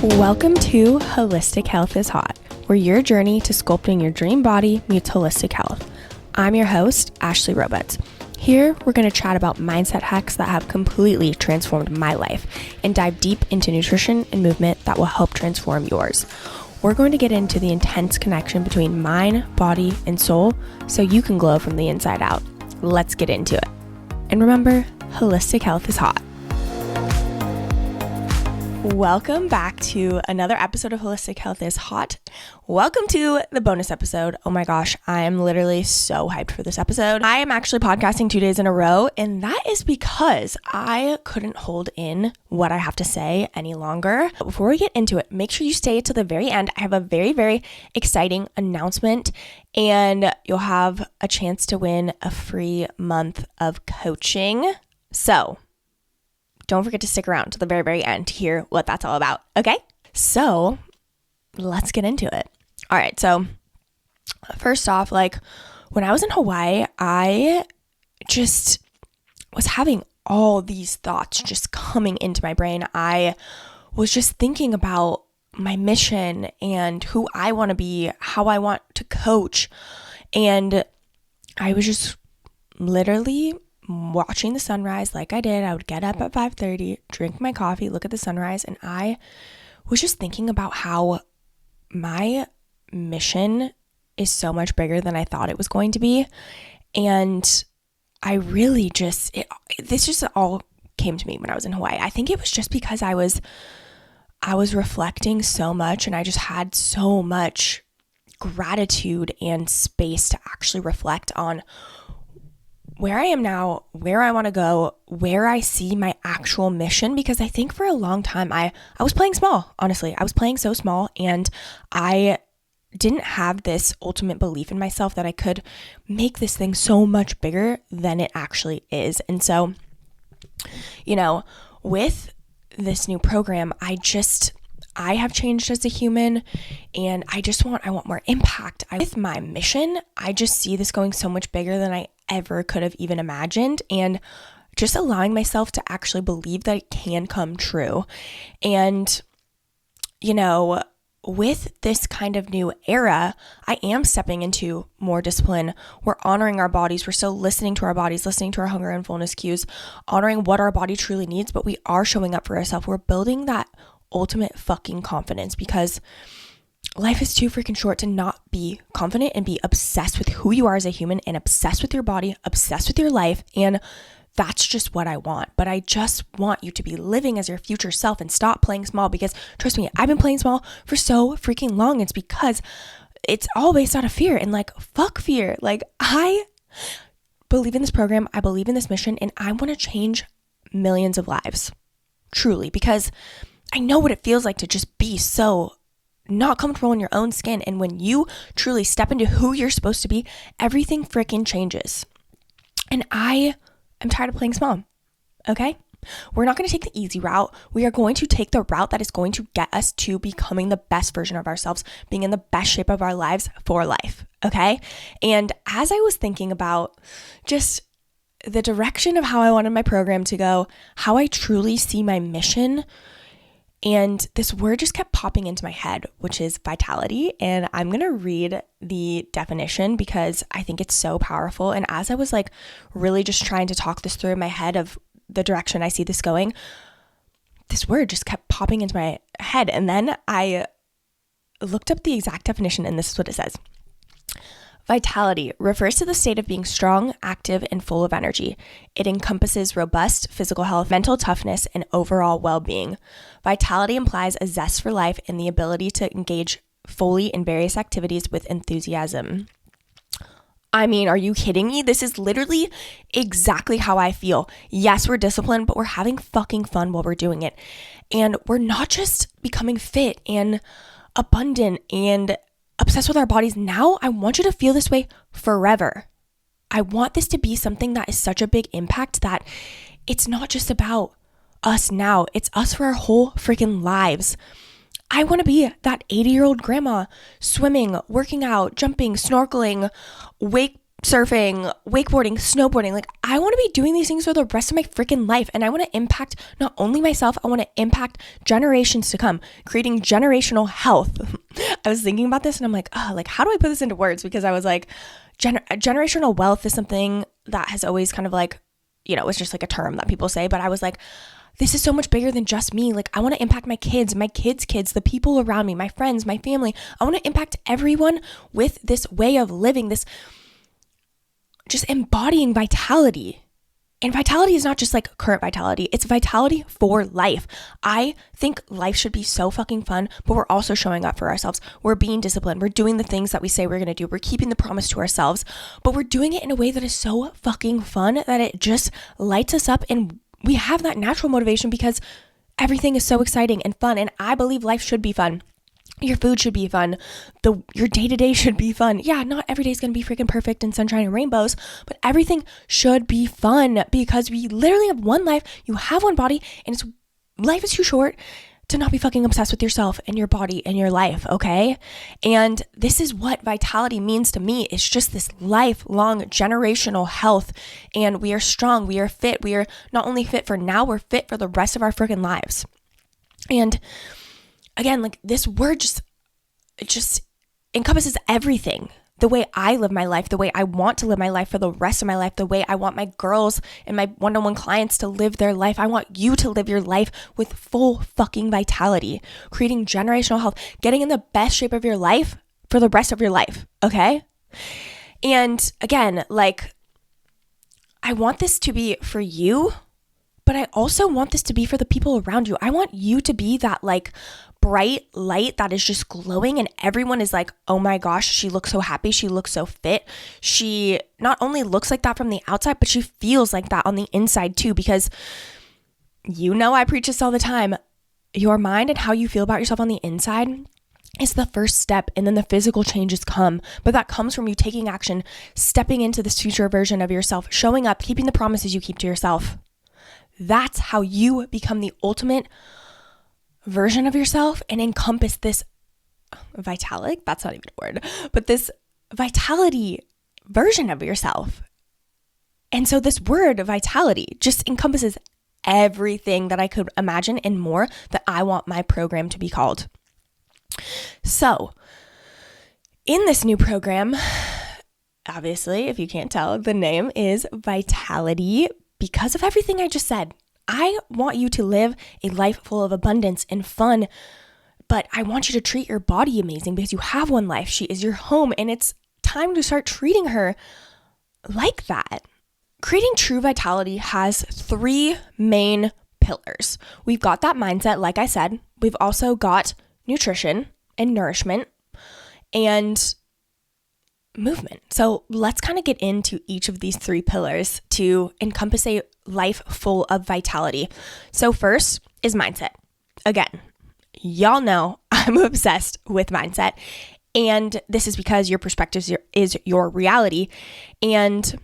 Welcome to Holistic Health is Hot, where your journey to sculpting your dream body meets holistic health. I'm your host, Ashley Roberts. Here, we're going to chat about mindset hacks that have completely transformed my life and dive deep into nutrition and movement that will help transform yours. We're going to get into the intense connection between mind, body, and soul so you can glow from the inside out. Let's get into it. And remember, holistic health is hot. Welcome back to another episode of Holistic Health is Hot. Welcome to the bonus episode. Oh my gosh, I am literally so hyped for this episode. I am actually podcasting 2 days in a row, and that is because I couldn't hold in what I have to say any longer. But before we get into it, make sure you stay to the very end. I have a very, very exciting announcement, and you'll have a chance to win a free month of coaching. So don't forget to stick around to the very, very end to hear what that's all about, okay? So let's get into it. All right, so first off, when I was in Hawaii, I just was having all these thoughts just coming into my brain. I was just thinking about my mission and who I want to be, how I want to coach, and I was just literally watching the sunrise like I did. I would get up at 5:30, drink my coffee, look at the sunrise, and I was just thinking about how my mission is so much bigger than I thought it was going to be. And I really this just all came to me when I was in Hawaii. I think it was just because I was reflecting so much, and I just had so much gratitude and space to actually reflect on where I am now, where I want to go, where I see my actual mission. Because I think for a long time, I was playing small, honestly. I was playing so small, and I didn't have this ultimate belief in myself that I could make this thing so much bigger than it actually is. And so, with this new program, I have changed as a human, and I want more impact. With my mission, I just see this going so much bigger than I ever could have even imagined, and just allowing myself to actually believe that it can come true. And, with this kind of new era, I am stepping into more discipline. We're honoring our bodies. We're still listening to our bodies, listening to our hunger and fullness cues, honoring what our body truly needs, but we are showing up for ourselves. We're building that ultimate fucking confidence, because life is too freaking short to not be confident and be obsessed with who you are as a human, and obsessed with your body, obsessed with your life. And that's just what I want. But I just want you to be living as your future self and stop playing small, because trust me, I've been playing small for so freaking long. It's because it's all based out of fear, and fuck fear. I believe in this program. I believe in this mission, and I want to change millions of lives, truly, because I know what it feels like to just be so not comfortable in your own skin. And when you truly step into who you're supposed to be, everything freaking changes. And I am tired of playing small, okay? We're not going to take the easy route. We are going to take the route that is going to get us to becoming the best version of ourselves, being in the best shape of our lives for life, okay? And as I was thinking about just the direction of how I wanted my program to go, how I truly see my mission, and this word just kept popping into my head, which is vitality. And I'm going to read the definition because I think it's so powerful. And as I was really just trying to talk this through in my head of the direction I see this going, this word just kept popping into my head. And then I looked up the exact definition, and this is what it says. Vitality refers to the state of being strong, active, and full of energy. It encompasses robust physical health, mental toughness, and overall well-being. Vitality implies a zest for life and the ability to engage fully in various activities with enthusiasm. I mean, are you kidding me? This is literally exactly how I feel. Yes, we're disciplined, but we're having fucking fun while we're doing it. And we're not just becoming fit and abundant and obsessed with our bodies. Now, I want you to feel this way forever. I want this to be something that is such a big impact that it's not just about us now. It's us for our whole freaking lives. I want to be that 80-year-old grandma swimming, working out, jumping, snorkeling, surfing, wakeboarding, snowboarding. Like, I want to be doing these things for the rest of my freaking life. And I want to impact not only myself, I want to impact generations to come, creating generational health. I was thinking about this and I'm like, oh, like, how do I put this into words? Because I was like, generational wealth is something that has always kind of like, it's just like a term that people say. But I was like, this is so much bigger than just me. Like, I want to impact my kids, kids, the people around me, my friends, my family. I want to impact everyone with this way of living, this just embodying vitality. And vitality is not just like current vitality. It's vitality for life. I think life should be so fucking fun, but we're also showing up for ourselves. We're being disciplined. We're doing the things that we say we're going to do. We're keeping the promise to ourselves, but we're doing it in a way that is so fucking fun that it just lights us up. And we have that natural motivation because everything is so exciting and fun. And I believe life should be fun. Your food should be fun. Your day-to-day should be fun. Yeah, not every day is going to be freaking perfect and sunshine and rainbows, but everything should be fun because we literally have one life. You have one body, and life is too short to not be fucking obsessed with yourself and your body and your life, okay? And this is what vitality means to me. It's just this lifelong generational health, and we are strong. We are fit. We are not only fit for now, we're fit for the rest of our freaking lives. And again, like, this word just encompasses everything. The way I live my life, the way I want to live my life for the rest of my life, the way I want my girls and my one-on-one clients to live their life. I want you to live your life with full fucking vitality, creating generational health, getting in the best shape of your life for the rest of your life, okay? And again, like, I want this to be for you, but I also want this to be for the people around you. I want you to be that like bright light that is just glowing and everyone is like, oh my gosh, she looks so happy. She looks so fit. She not only looks like that from the outside, but she feels like that on the inside too, because I preach this all the time. Your mind and how you feel about yourself on the inside is the first step, and then the physical changes come. But that comes from you taking action, stepping into this future version of yourself, showing up, keeping the promises you keep to yourself. That's how you become the ultimate version of yourself and encompass this vitalic, that's not even a word, but this vitality version of yourself. And so this word vitality just encompasses everything that I could imagine and more that I want my program to be called. So in this new program, obviously, if you can't tell, the name is Vitality because of everything I just said. I want you to live a life full of abundance and fun, but I want you to treat your body amazing because you have one life. She is your home, and it's time to start treating her like that. Creating true vitality has 3 main pillars. We've got that mindset, like I said. We've also got nutrition and nourishment and movement. So let's kind of get into each of these 3 pillars to encompass a life full of vitality. So first is mindset. Again, y'all know I'm obsessed with mindset, and this is because your perspective is your reality. And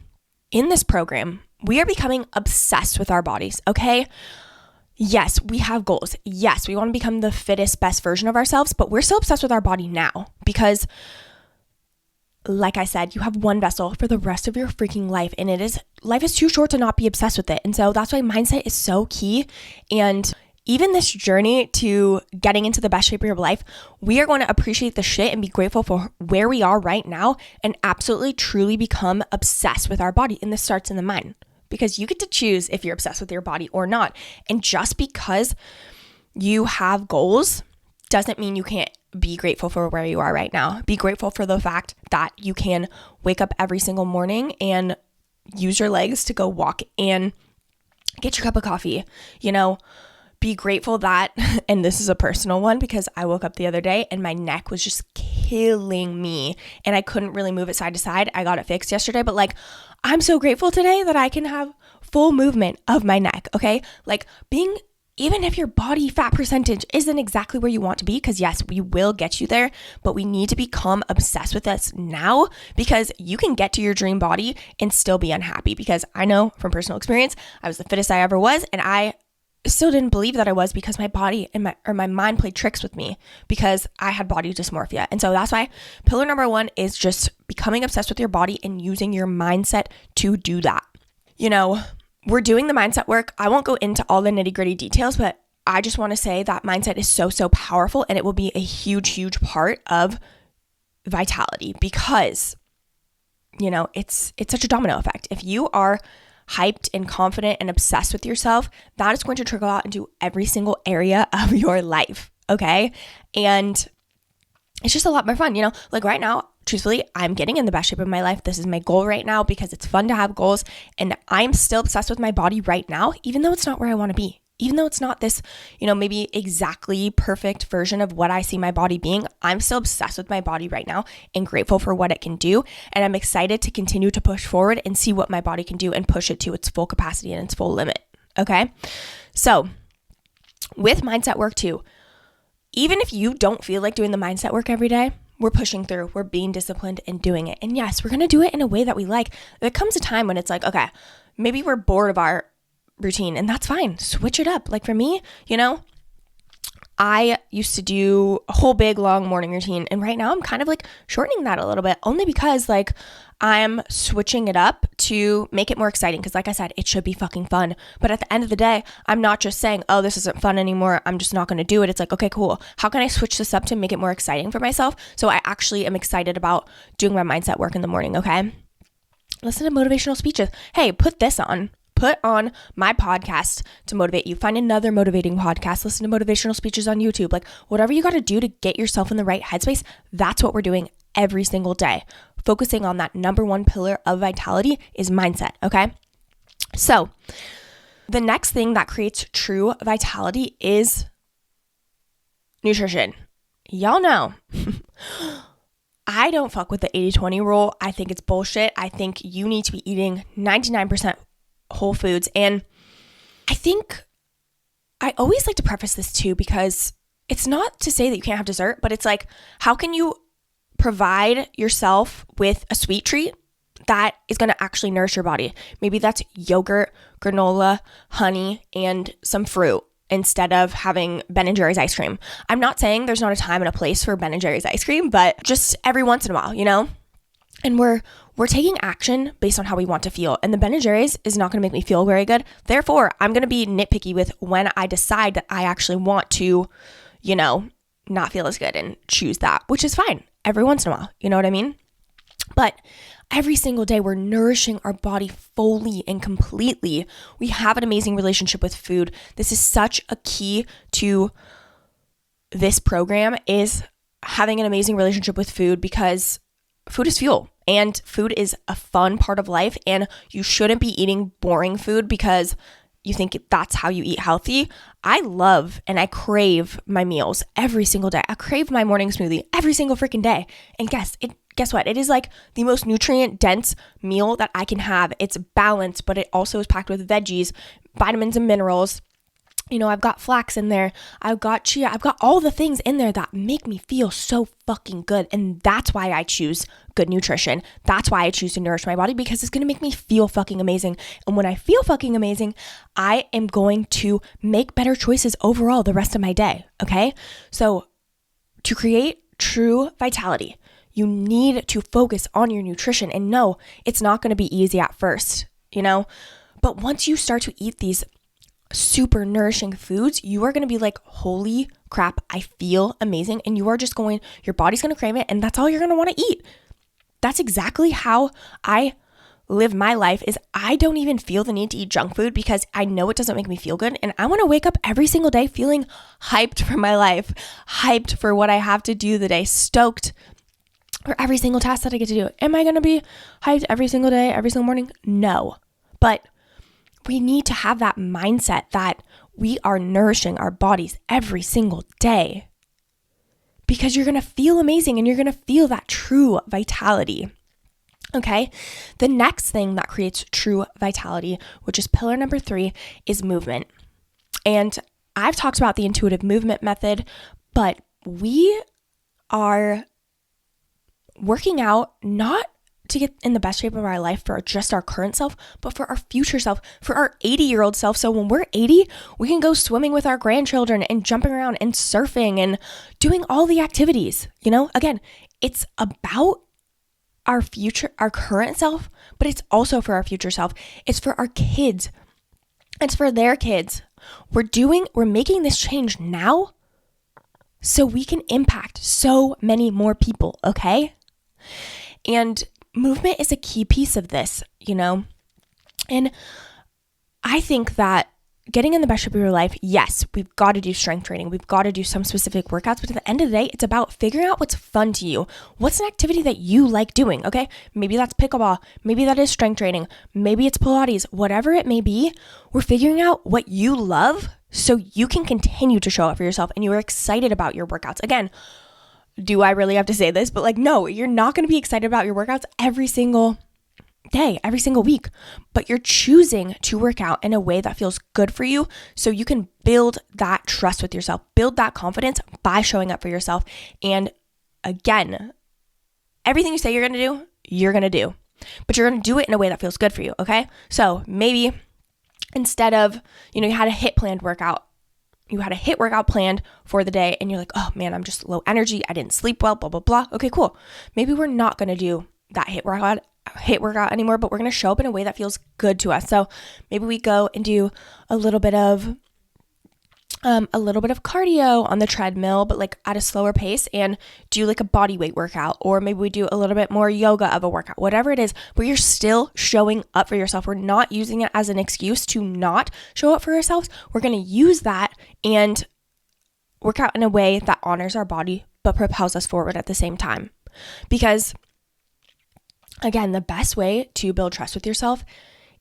in this program, we are becoming obsessed with our bodies, okay? Yes, we have goals. Yes, we want to become the fittest, best version of ourselves, but we're so obsessed with our body now because, like I said, you have one vessel for the rest of your freaking life, and life is too short to not be obsessed with it. And so that's why mindset is so key. And even this journey to getting into the best shape of your life, we are going to appreciate the shit and be grateful for where we are right now and absolutely truly become obsessed with our body. And this starts in the mind, because you get to choose if you're obsessed with your body or not. And just because you have goals doesn't mean you can't be grateful for where you are right now. Be grateful for the fact that you can wake up every single morning and use your legs to go walk and get your cup of coffee. Be grateful that, and this is a personal one because I woke up the other day and my neck was just killing me and I couldn't really move it side to side. I got it fixed yesterday, but like, I'm so grateful today that I can have full movement of my neck, okay? Like, even if your body fat percentage isn't exactly where you want to be, because yes, we will get you there, but we need to become obsessed with this now, because you can get to your dream body and still be unhappy. Because I know from personal experience, I was the fittest I ever was, and I still didn't believe that I was because my body and my mind played tricks with me because I had body dysmorphia. And so that's why pillar number 1 is just becoming obsessed with your body and using your mindset to do that. We're doing the mindset work. I won't go into all the nitty-gritty details, but I just want to say that mindset is so, so powerful, and it will be a huge, huge part of vitality because, it's such a domino effect. If you are hyped and confident and obsessed with yourself, that is going to trickle out into every single area of your life, okay? And it's just a lot more fun, like right now, truthfully, I'm getting in the best shape of my life. This is my goal right now because it's fun to have goals, and I'm still obsessed with my body right now, even though it's not where I want to be. Even though it's not this, maybe exactly perfect version of what I see my body being, I'm still obsessed with my body right now and grateful for what it can do. And I'm excited to continue to push forward and see what my body can do and push it to its full capacity and its full limit. Okay. So with mindset work too, even if you don't feel like doing the mindset work every day, we're pushing through, we're being disciplined and doing it. And yes, we're going to do it in a way that we like. There comes a time when it's like, okay, maybe we're bored of our routine, and that's fine. Switch it up. Like for me, I used to do a whole big long morning routine, and right now I'm kind of like shortening that a little bit, only because like I'm switching it up to make it more exciting, because like I said, it should be fucking fun. But at the end of the day, I'm not just saying, oh, this isn't fun anymore, I'm just not going to do it. It's like, okay, cool, how can I switch this up to make it more exciting for myself so I actually am excited about doing my mindset work in the morning? Okay, listen to motivational speeches. Hey, put on my podcast to motivate you. Find another motivating podcast. Listen to motivational speeches on YouTube. Like whatever you got to do to get yourself in the right headspace, that's what we're doing every single day. Focusing on that number 1 pillar of vitality is mindset, okay? So the next thing that creates true vitality is nutrition. Y'all know I don't fuck with the 80-20 rule. I think it's bullshit. I think you need to be eating 99% whole foods. And I think I always like to preface this too, because it's not to say that you can't have dessert, but it's like, how can you provide yourself with a sweet treat that is going to actually nourish your body? Maybe that's yogurt, granola, honey, and some fruit instead of having Ben & Jerry's ice cream. I'm not saying there's not a time and a place for Ben & Jerry's ice cream, but just every once in a while, And we're taking action based on how we want to feel. And the Ben & Jerry's is not going to make me feel very good. Therefore, I'm going to be nitpicky with when I decide that I actually want to, not feel as good and choose that, which is fine every once in a while. You know what I mean? But every single day, we're nourishing our body fully and completely. We have an amazing relationship with food. This is such a key to this program, is having an amazing relationship with food, because food is fuel, and food is a fun part of life, and you shouldn't be eating boring food because you think that's how you eat healthy. I love and I crave my meals every single day. I crave my morning smoothie every single freaking day. And guess what? It is like the most nutrient dense meal that I can have. It's balanced, but it also is packed with veggies, vitamins and minerals. I've got flax in there. I've got chia. I've got all the things in there that make me feel so fucking good. And that's why I choose good nutrition. That's why I choose to nourish my body, because it's going to make me feel fucking amazing. And when I feel fucking amazing, I am going to make better choices overall the rest of my day. Okay? So to create true vitality, you need to focus on your nutrition. And no, it's not going to be easy at first, but once you start to eat these super nourishing foods, you are going to be like, holy crap, I feel amazing. And your body's going to crave it. And that's all you're going to want to eat. That's exactly how I live my life. Is I don't even feel the need to eat junk food because I know it doesn't make me feel good. And I want to wake up every single day feeling hyped for my life, hyped for what I have to do the day, stoked for every single task that I get to do. Am I going to be hyped every single day, every single morning? No. But we need to have that mindset that we are nourishing our bodies every single day, because you're going to feel amazing and you're going to feel that true vitality. Okay. The next thing that creates true vitality, which is pillar number 3, is movement. And I've talked about the intuitive movement method, but we are working out not to get in the best shape of our life for just our current self, but for our future self, for our 80-year-old self. So when we're 80, we can go swimming with our grandchildren and jumping around and surfing and doing all the activities. Again, it's about our future, our current self, but it's also for our future self. It's for our kids. It's for their kids. We're making this change now so we can impact so many more people, okay? And movement is a key piece of this, And I think that getting in the best shape of your life, yes, we've got to do strength training. We've got to do some specific workouts. But at the end of the day, it's about figuring out what's fun to you. What's an activity that you like doing, okay? Maybe that's pickleball. Maybe that is strength training. Maybe it's Pilates. Whatever it may be, we're figuring out what you love so you can continue to show up for yourself and you're excited about your workouts. Again, do I really have to say this? But no, you're not going to be excited about your workouts every single day, every single week, but you're choosing to work out in a way that feels good for you so you can build that trust with yourself, build that confidence by showing up for yourself. And again, everything you say you're going to do, but you're going to do it in a way that feels good for you, okay? So maybe instead of, you had a HIIT workout planned for the day and you're like, oh man, I'm just low energy. I didn't sleep well, blah, blah, blah. Okay, cool. Maybe we're not going to do that HIIT workout anymore, but we're going to show up in a way that feels good to us. So maybe we go and do a little bit of cardio on the treadmill, but at a slower pace, and do a body weight workout, or maybe we do a little bit more yoga of a workout, whatever it is, but you're still showing up for yourself. We're not using it as an excuse to not show up for ourselves. We're going to use that and work out in a way that honors our body, but propels us forward at the same time. Because again, the best way to build trust with yourself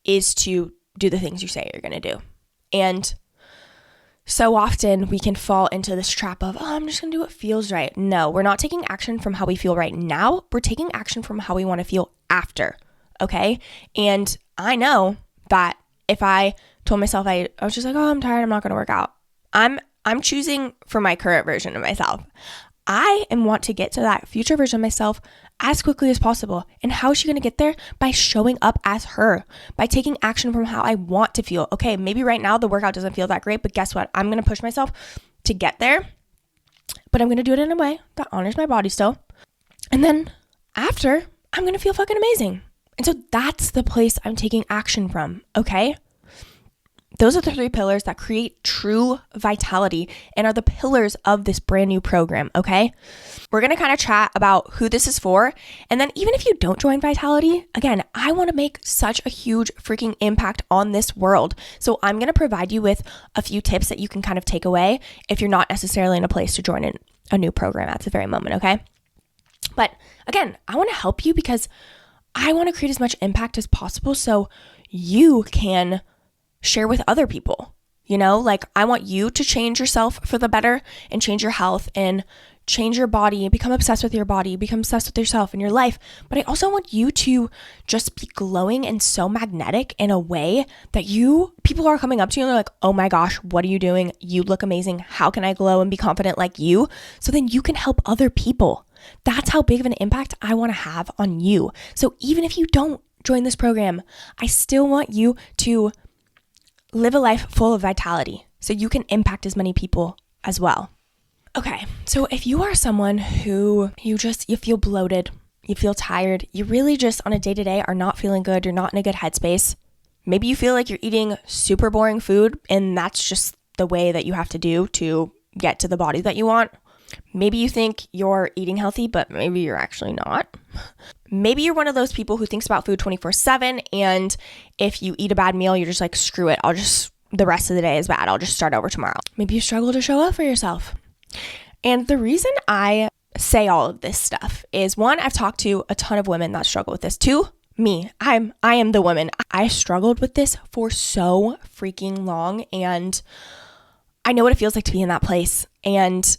is to do the things you say you're going to do. And so often we can fall into this trap of, I'm just going to do what feels right. No, we're not taking action from how we feel right now. We're taking action from how we want to feel after. Okay. And I know that if I told myself, I was just like, oh, I'm tired, I'm not going to work out. I'm choosing for my current version of myself. I want to get to that future version of myself as quickly as possible. And how is she going to get there? By showing up as her, by taking action from how I want to feel. Okay, maybe right now the workout doesn't feel that great, but guess what? I'm going to push myself to get there, but I'm going to do it in a way that honors my body still. And then after, I'm going to feel fucking amazing. And so that's the place I'm taking action from, okay? Those are the 3 pillars that create true vitality and are the pillars of this brand new program, okay? We're going to kind of chat about who this is for. And then even if you don't join Vitality, again, I want to make such a huge freaking impact on this world. So I'm going to provide you with a few tips that you can kind of take away if you're not necessarily in a place to join in a new program at the very moment, okay? But again, I want to help you because I want to create as much impact as possible so you can share with other people, I want you to change yourself for the better and change your health and change your body, become obsessed with your body, become obsessed with yourself and your life. But I also want you to just be glowing and so magnetic in a way that people are coming up to you and they're like, oh my gosh, what are you doing? You look amazing. How can I glow and be confident like you? So then you can help other people. That's how big of an impact I want to have on you. So even if you don't join this program, I still want you to live a life full of vitality so you can impact as many people as well. Okay, so if you are someone who you feel bloated, you feel tired, you really just on a day-to-day are not feeling good, you're not in a good headspace, maybe you feel like you're eating super boring food and that's just the way that you have to do to get to the body that you want. Maybe you think you're eating healthy, but maybe you're actually not. Maybe you're one of those people who thinks about food 24/7, and if you eat a bad meal, you're just like, screw it, the rest of the day is bad, I'll just start over tomorrow. Maybe you struggle to show up for yourself. And the reason I say all of this stuff is, 1, I've talked to a ton of women that struggle with this. 2, me, I am the woman. I struggled with this for so freaking long, and I know what it feels like to be in that place. And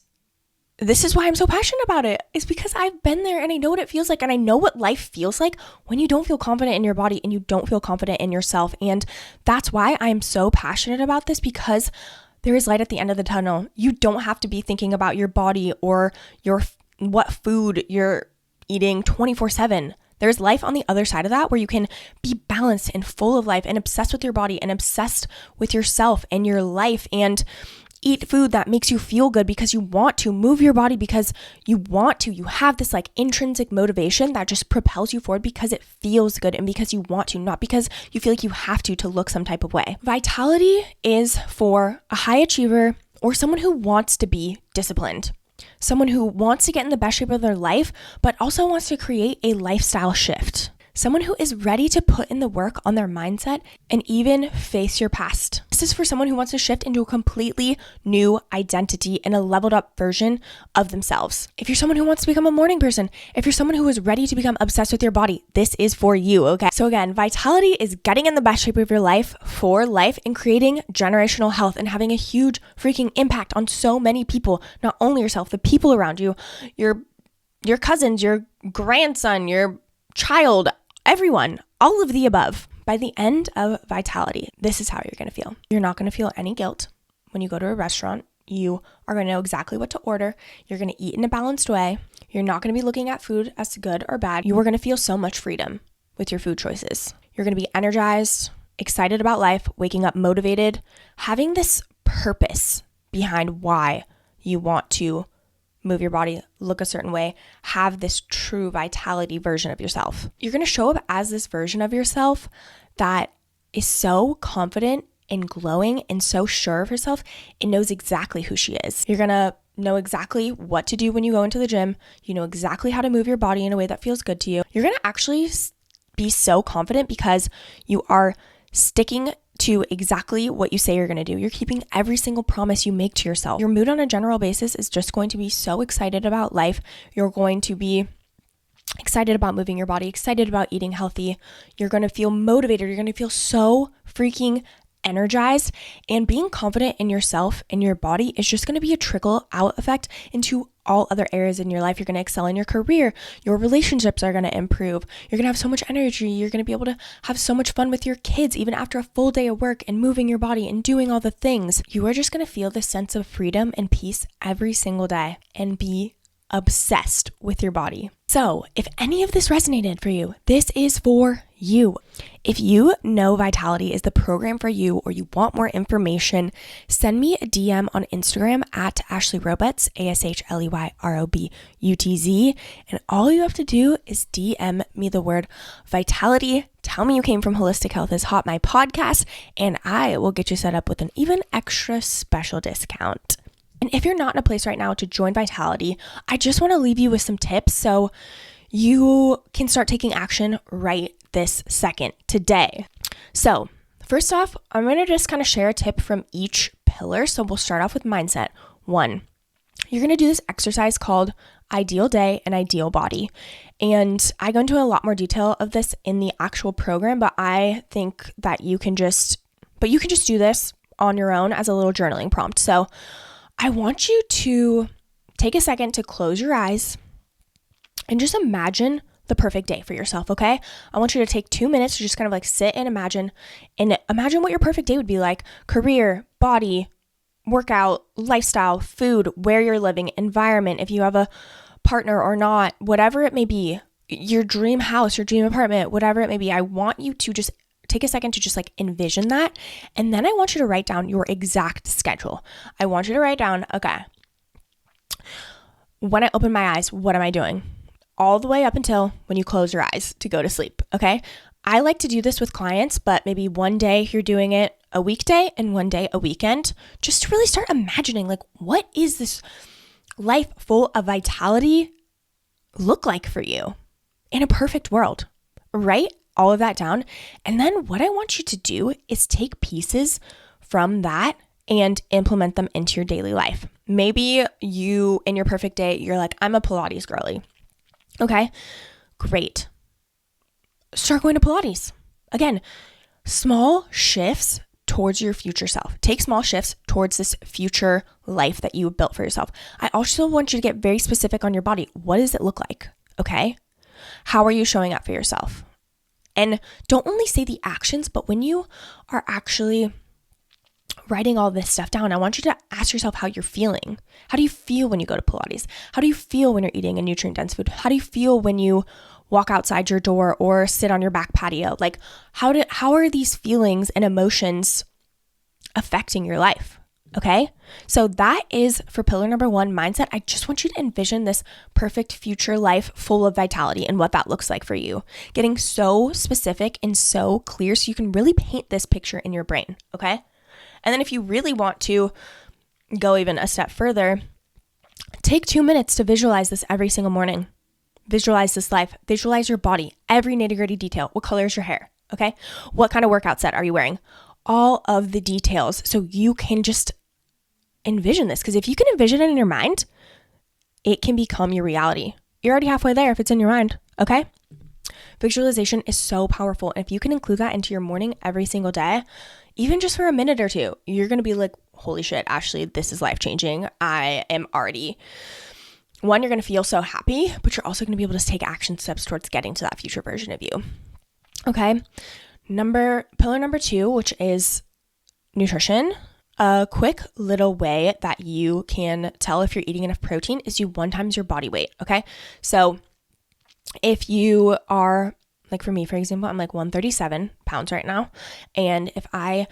this is why I'm so passionate about it, is because I've been there and I know what it feels like, and I know what life feels like when you don't feel confident in your body and you don't feel confident in yourself. And that's why I'm so passionate about this, because there is light at the end of the tunnel. You don't have to be thinking about your body or what food you're eating 24/7. There's life on the other side of that where you can be balanced and full of life and obsessed with your body and obsessed with yourself and your life and eat food that makes you feel good because you want to, move your body because you want to. You have this like intrinsic motivation that just propels you forward because it feels good and because you want to, not because you feel like you have to look some type of way. Vitality is for a high achiever or someone who wants to be disciplined. Someone who wants to get in the best shape of their life, but also wants to create a lifestyle shift. Someone who is ready to put in the work on their mindset and even face your past. This is for someone who wants to shift into a completely new identity and a leveled up version of themselves. If you're someone who wants to become a morning person, if you're someone who is ready to become obsessed with your body, this is for you, okay? So again, vitality is getting in the best shape of your life for life and creating generational health and having a huge freaking impact on so many people, not only yourself, the people around you, your cousins, your grandson, your child, everyone, all of the above. By the end of vitality, this is how you're going to feel. You're not going to feel any guilt when you go to a restaurant. You are going to know exactly what to order. You're going to eat in a balanced way. You're not going to be looking at food as good or bad. You are going to feel so much freedom with your food choices. You're going to be energized, excited about life, waking up motivated, having this purpose behind why you want to move your body, look a certain way, have this true vitality version of yourself. You're going to show up as this version of yourself that is so confident and glowing and so sure of herself, it knows exactly who she is. You're going to know exactly what to do when you go into the gym. You know exactly how to move your body in a way that feels good to you. You're going to actually be so confident because you are sticking to exactly what you say you're going to do. You're keeping every single promise you make to yourself. Your mood on a general basis is just going to be so excited about life. You're going to be excited about moving your body, excited about eating healthy. You're going to feel motivated. You're going to feel so freaking energized, and being confident in yourself and your body is just going to be a trickle out effect into all other areas in your life. You're going to excel in your career. Your relationships are going to improve. You're going to have so much energy. You're going to be able to have so much fun with your kids, even after a full day of work and moving your body and doing all the things. You are just going to feel this sense of freedom and peace every single day and be obsessed with your body. So if any of this resonated for you, this is for you. If you know Vitality is the program for you or you want more information, send me a DM on Instagram at Ashley Robutz, AShleyRobutz. And all you have to do is DM me the word Vitality. Tell me you came from Holistic Health is Hot, my podcast, and I will get you set up with an even extra special discount. And if you're not in a place right now to join Vitality, I just want to leave you with some tips so you can start taking action right this second, today. So first off, I'm going to just kind of share a tip from each pillar. So we'll start off with mindset. 1, you're going to do this exercise called Ideal Day and Ideal Body. And I go into a lot more detail of this in the actual program, but I think that you can just do this on your own as a little journaling prompt. So I want you to take a second to close your eyes and just imagine the perfect day for yourself, okay? I want you to take 2 minutes to just kind of like sit and imagine what your perfect day would be like. Career, body, workout, lifestyle, food, where you're living, environment, if you have a partner or not, whatever it may be, your dream house, your dream apartment, whatever it may be. I want you to just take a second to just like envision that. And then I want you to write down your exact schedule. I want you to write down, okay, when I open my eyes, what am I doing? All the way up until when you close your eyes to go to sleep, okay? I like to do this with clients, but maybe one day you're doing it a weekday and one day a weekend, just to really start imagining like, what is this life full of vitality look like for you in a perfect world? Write all of that down. And then what I want you to do is take pieces from that and implement them into your daily life. Maybe you, in your perfect day, you're like, I'm a Pilates girly. Okay, great. Start going to Pilates. Again, small shifts towards your future self. Take small shifts towards this future life that you built for yourself. I also want you to get very specific on your body. What does it look like? Okay, how are you showing up for yourself? And don't only say the actions, but when you are actually writing all this stuff down, I want you to ask yourself how you're feeling. How do you feel when you go to Pilates? How do you feel when you're eating a nutrient-dense food? How do you feel when you walk outside your door or sit on your back patio? Like, how are these feelings and emotions affecting your life? Okay, so that is for pillar number 1, mindset. I just want you to envision this perfect future life full of vitality and what that looks like for you. Getting so specific and so clear so you can really paint this picture in your brain, okay? And then if you really want to go even a step further, take 2 minutes to visualize this every single morning. Visualize this life. Visualize your body, every nitty-gritty detail. What color is your hair, okay? What kind of workout set are you wearing? All of the details so you can just envision this, because if you can envision it in your mind, it can become your reality. You're already halfway there if it's in your mind, okay? Visualization is so powerful. And if you can include that into your morning every single day, even just for a minute or two, you're going to be like, holy shit, Ashley, this is life-changing. I am already, one, you're going to feel so happy, but you're also going to be able to take action steps towards getting to that future version of you. Okay. Pillar number 2, which is nutrition. A quick little way that you can tell if you're eating enough protein is you 1 times your body weight, okay? So if you are, like for me, for example, I'm like 137 pounds right now. And if I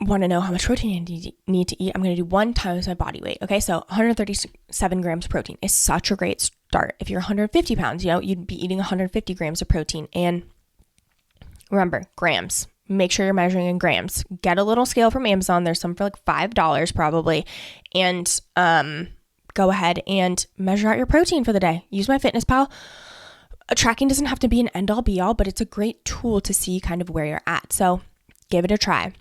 want to know how much protein I need to eat, I'm going to do 1 times my body weight, okay? So 137 grams of protein is such a great start. If you're 150 pounds, you'd be eating 150 grams of protein. And remember, grams. Make sure you're measuring in grams. Get a little scale from Amazon. There's some for like $5 probably. And go ahead and measure out your protein for the day. Use MyFitnessPal. Tracking doesn't have to be an end-all be-all, but it's a great tool to see kind of where you're at. So give it a try.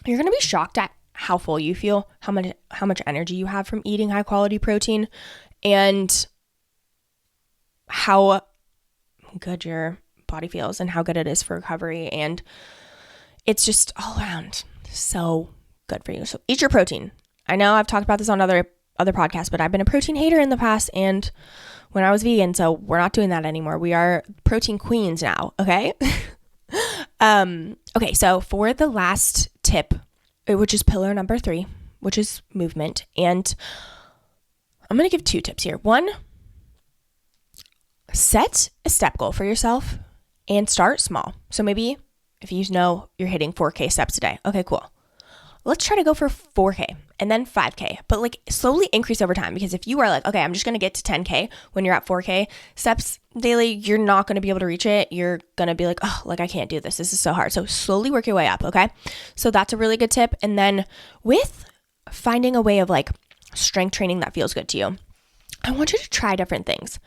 You're going to be shocked at how full you feel, how much energy you have from eating high-quality protein, and how good your body feels and how good it is for recovery. And it's just all around so good for you. So eat your protein. I know I've talked about this on other podcasts, but I've been a protein hater in the past and when I was vegan, so we're not doing that anymore. We are protein queens now, okay? Okay, so for the last tip, which is pillar number 3, which is movement, and I'm going to give 2 tips here. 1, set a step goal for yourself and start small. So maybe if you know you're hitting 4K steps a day, okay, cool. Let's try to go for 4K and then 5K, but like slowly increase over time, because if you are like, okay, I'm just going to get to 10K when you're at 4K steps daily, you're not going to be able to reach it. You're going to be like, oh, like I can't do this. This is so hard. So slowly work your way up. Okay. So that's a really good tip. And then with finding a way of like strength training that feels good to you, I want you to try different things.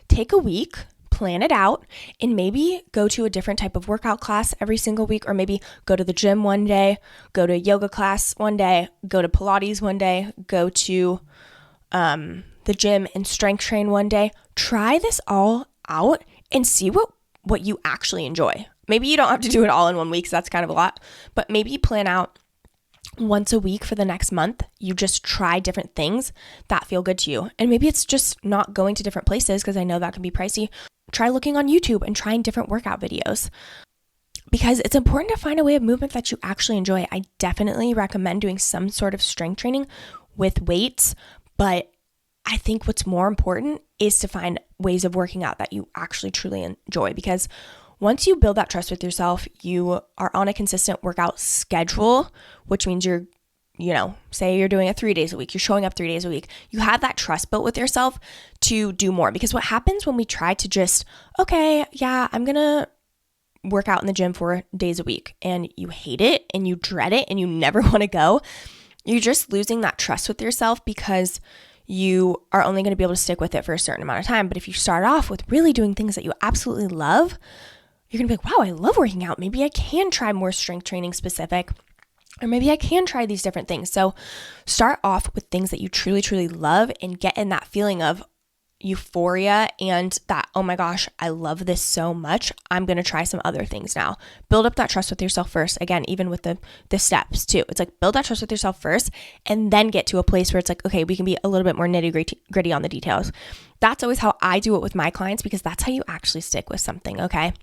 Take a week, plan it out, and maybe go to a different type of workout class every single week, or maybe go to the gym one day, go to a yoga class one day, go to Pilates one day, go to the gym and strength train one day. Try this all out and see what you actually enjoy. Maybe you don't have to do it all in 1 week, because that's kind of a lot, but maybe plan out once a week for the next month. You just try different things that feel good to you. And maybe it's just not going to different places, because I know that can be pricey. Try looking on YouTube and trying different workout videos, because it's important to find a way of movement that you actually enjoy. I definitely recommend doing some sort of strength training with weights, but I think what's more important is to find ways of working out that you actually truly enjoy, because once you build that trust with yourself, you are on a consistent workout schedule, which means you're, say you're doing it 3 days a week, you're showing up 3 days a week. You have that trust built with yourself to do more, because what happens when we try to just, okay, yeah, I'm going to work out in the gym 4 days a week, and you hate it and you dread it and you never want to go, you're just losing that trust with yourself, because you are only going to be able to stick with it for a certain amount of time. But if you start off with really doing things that you absolutely love, you're going to be like, wow, I love working out. Maybe I can try more strength training specific, or maybe I can try these different things. So start off with things that you truly, truly love and get in that feeling of euphoria and that, oh my gosh, I love this so much. I'm going to try some other things now. Build up that trust with yourself first. Again, even with the steps too. It's like build that trust with yourself first and then get to a place where it's like, okay, we can be a little bit more nitty gritty on the details. That's always how I do it with my clients, because that's how you actually stick with something. Okay,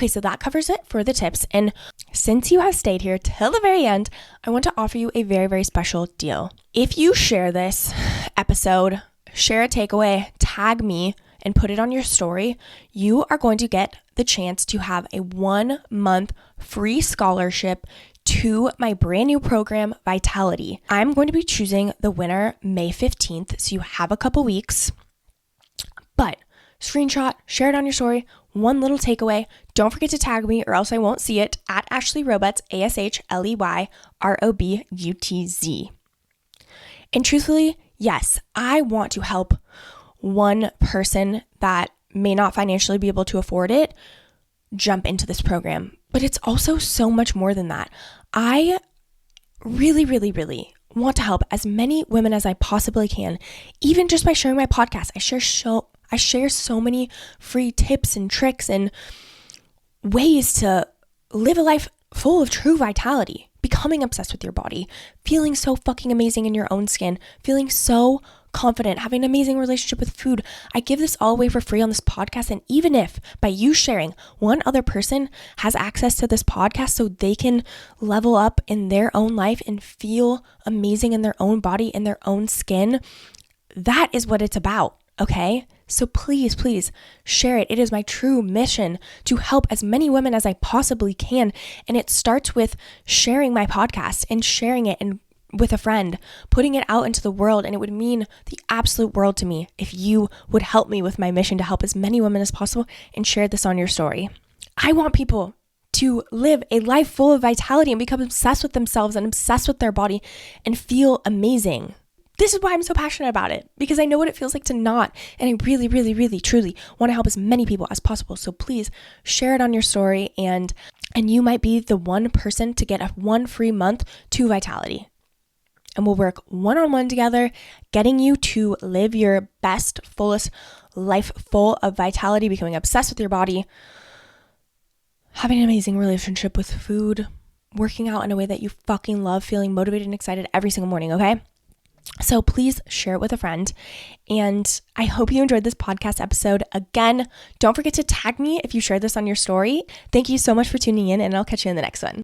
so that covers it for the tips. And since you have stayed here till the very end, I want to offer you a very, very special deal. If you share this episode, share a takeaway, tag me and put it on your story, you are going to get the chance to have a 1-month free scholarship to my brand new program, Vitality. I'm going to be choosing the winner May 15th, so you have a couple weeks. But screenshot, share it on your story. One little takeaway, don't forget to tag me or else I won't see it, at Ashley Robutz, AShleyRobutz. And truthfully, yes, I want to help one person that may not financially be able to afford it jump into this program. But it's also so much more than that. I really, really, really want to help as many women as I possibly can, even just by sharing my podcast. I share so many free tips and tricks and ways to live a life full of true vitality, becoming obsessed with your body, feeling so fucking amazing in your own skin, feeling so confident, having an amazing relationship with food. I give this all away for free on this podcast. And even if by you sharing, one other person has access to this podcast so they can level up in their own life and feel amazing in their own body, in their own skin, that is what it's about. Okay? So please, please share it. It is my true mission to help as many women as I possibly can. And it starts with sharing my podcast and sharing it with a friend, putting it out into the world. And it would mean the absolute world to me if you would help me with my mission to help as many women as possible and share this on your story. I want people to live a life full of vitality and become obsessed with themselves and obsessed with their body and feel amazing. This is why I'm so passionate about it, because I know what it feels like to not. And I really, really, really, truly want to help as many people as possible. So please share it on your story and you might be the one person to get a 1 free month to Vitality. And we'll work one-on-one together, getting you to live your best, fullest life full of vitality, becoming obsessed with your body, having an amazing relationship with food, working out in a way that you fucking love, feeling motivated and excited every single morning, okay? So please share it with a friend. And I hope you enjoyed this podcast episode. Again, don't forget to tag me if you share this on your story. Thank you so much for tuning in, and I'll catch you in the next one.